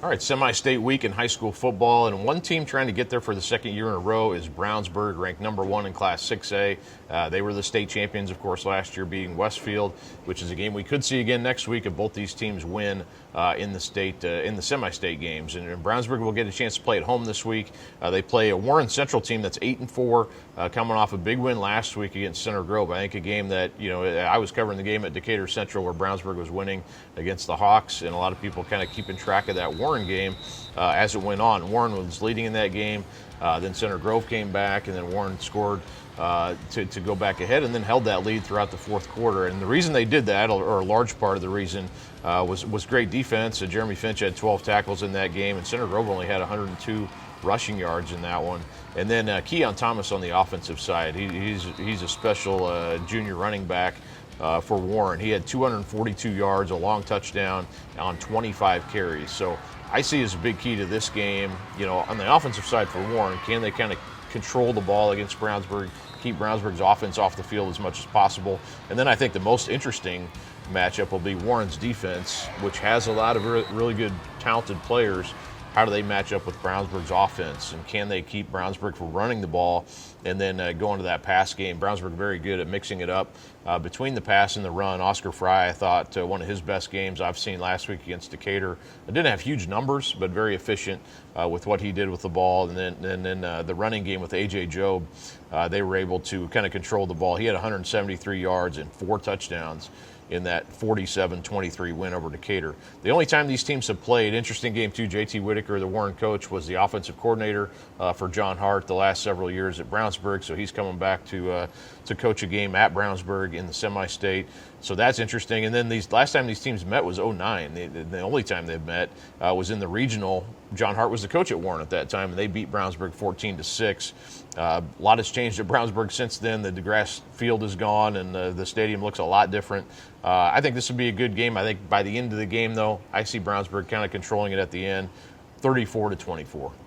All right, semi-state week in high school football, and one team trying to get there for the second year in a row is Brownsburg, ranked number 1 in Class 6A. They were the state champions, of course, last year, beating Westfield, which is a game we could see again next week if both these teams win in the semi-state games. And Brownsburg will get a chance to play at home this week. They play a Warren Central team that's 8-4, coming off a big win last week against Center Grove. I think a game that, I was covering the game at Decatur Central where Brownsburg was winning against the Hawks, and a lot of people kind of keeping track of that Warren game as it went on. Warren was leading in that game. Then Center Grove came back, and then Warren scored to go back ahead, and then held that lead throughout the fourth quarter. And the reason they did that, or a large part of the reason, was great defense. Jeremy Finch had 12 tackles in that game, and Center Grove only had 102 rushing yards in that one. And then Keon Thomas on the offensive side. He's a special junior running back for Warren. He had 242 yards, a long touchdown on 25 carries. So I see as a big key to this game, on the offensive side for Warren, can they kind of control the ball against Brownsburg, keep Brownsburg's offense off the field as much as possible? And then I think the most interesting matchup will be Warren's defense, which has a lot of really good, talented players. How do they match up with Brownsburg's offense, and can they keep Brownsburg from running the ball and then going to that pass game? Brownsburg very good at mixing it up between the pass and the run. Oscar Fry, I thought, one of his best games I've seen last week against Decatur. It didn't have huge numbers, but very efficient with what he did with the ball. And then the running game with A.J. Job, they were able to kind of control the ball. He had 173 yards and 4 touchdowns in that 47-23 win over Decatur. The only time these teams have played, interesting game too, J.T. Whitaker, the Warren coach, was the offensive coordinator for John Hart the last several years at Brownsburg, so he's coming back to coach a game at Brownsburg in the semi-state. So that's interesting. And then last time these teams met was 2009. The only time they've met was in the regional. John Hart was the coach at Warren at that time, and they beat Brownsburg 14-6. A lot has changed at Brownsburg since then. The grass field is gone, and the stadium looks a lot different. I think this would be a good game. I think by the end of the game, though, I see Brownsburg kind of controlling it at the end, 34-24.